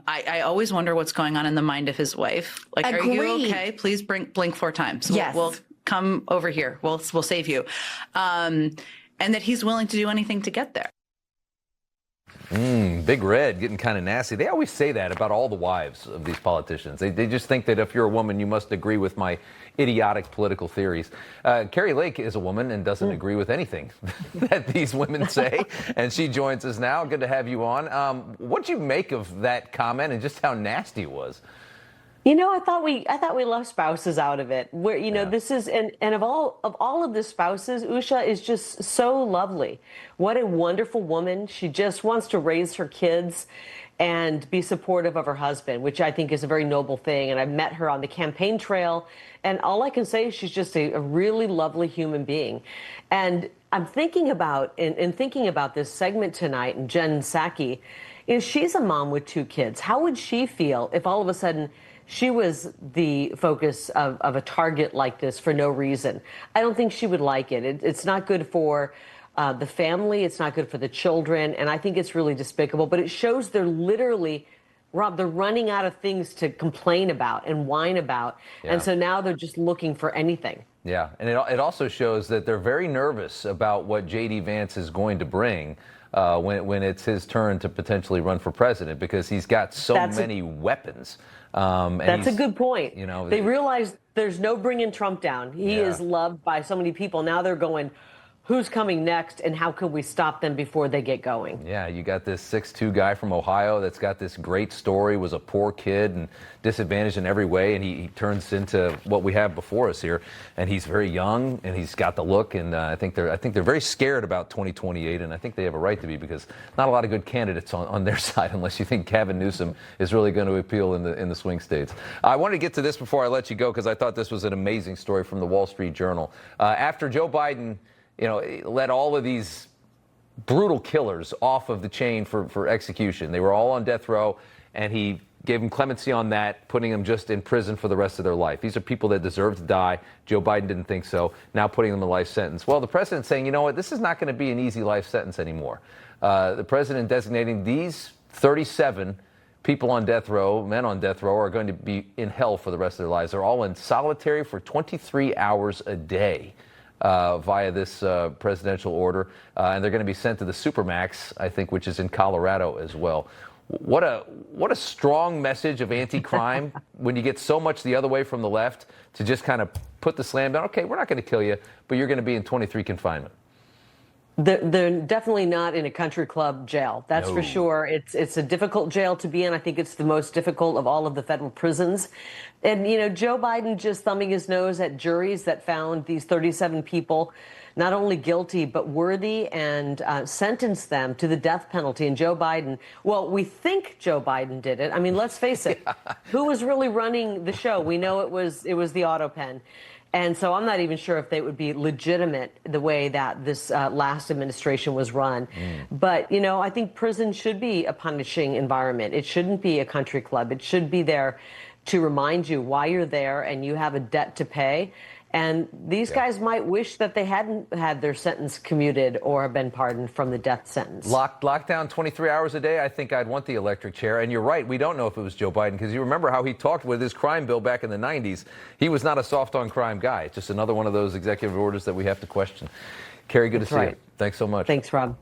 I always wonder what's going on in the mind of his wife. Like, are you Agreed. okay? Please blink 4 times. Yes. We'll come over here. We'll save you. And that he's willing to do anything to get there. Big Red getting kind of nasty. They always say that about all the wives of these politicians. They just think that if you're a woman, you must agree with my idiotic political theories. Kari Lake is a woman and doesn't agree with anything that these women say. And she joins us now. Good to have you on. What'd you make of that comment and just how nasty it was? You know, I thought we left spouses out of it. Where this is and of all of the spouses, Usha is just so lovely. What a wonderful woman. She just wants to raise her kids and be supportive of her husband, which I think is a very noble thing. And I've met her on the campaign trail, and all I can say is she's just a really lovely human being. And I'm thinking about in thinking about this segment tonight, and Jen Psaki, she's a mom with 2 kids. How would she feel if all of a sudden she was the focus of a target like this for no reason? I don't think she would like it. It's not good for the family. It's not good for the children. And I think it's really despicable. But it shows they're literally, Rob, they're running out of things to complain about and whine about. Yeah. And so now they're just looking for anything. Yeah. And it also shows that they're very nervous about what J.D. Vance is going to bring when it's his turn to potentially run for president, because he's got so many weapons. That's a good point. You know, they realize there's no bringing Trump down. He is loved by so many people. Now they're going, who's coming next, and how can we stop them before they get going? Yeah, you got this 6'2" guy from Ohio that's got this great story, was a poor kid and disadvantaged in every way, and he turns into what we have before us here. And he's very young, and he's got the look, and I think they're very scared about 2028, and I think they have a right to be, because not a lot of good candidates on their side, unless you think Gavin Newsom is really going to appeal in the swing states. I wanted to get to this before I let you go, because I thought this was an amazing story from the Wall Street Journal. After Joe Biden let all of these brutal killers off of the chain for execution. They were all on death row, and he gave them clemency on that, putting them just in prison for the rest of their life. These are people that deserve to die. Joe Biden didn't think so. Now putting them in a life sentence. Well, the president's saying, you know what, this is not going to be an easy life sentence anymore. The president designating these 37 people on death row, men on death row, are going to be in hell for the rest of their lives. They're all in solitary for 23 hours a day. Via this presidential order, and they're going to be sent to the Supermax, I think, which is in Colorado as well. What a strong message of anti-crime when you get so much the other way from the left to just kind of put the slam down. Okay, we're not going to kill you, but you're going to be in 23 confinement. They're definitely not in a country club jail. That's for sure. It's a difficult jail to be in. I think it's the most difficult of all of the federal prisons. And, Joe Biden just thumbing his nose at juries that found these 37 people not only guilty, but worthy, and sentenced them to the death penalty. And Joe Biden, well, we think Joe Biden did it. I mean, let's face it. Who was really running the show? We know it was the auto pen. And so I'm not even sure if they would be legitimate the way that this last administration was run. But, I think prison should be a punishing environment. It shouldn't be a country club. It should be there to remind you why you're there, and you have a debt to pay. And these guys might wish that they hadn't had their sentence commuted or been pardoned from the death sentence. Locked down 23 hours a day, I think I'd want the electric chair. And you're right, we don't know if it was Joe Biden, because you remember how he talked with his crime bill back in the 90s. He was not a soft on crime guy. It's just another one of those executive orders that we have to question. Kari, good to see you. Thanks so much. Thanks, Rob.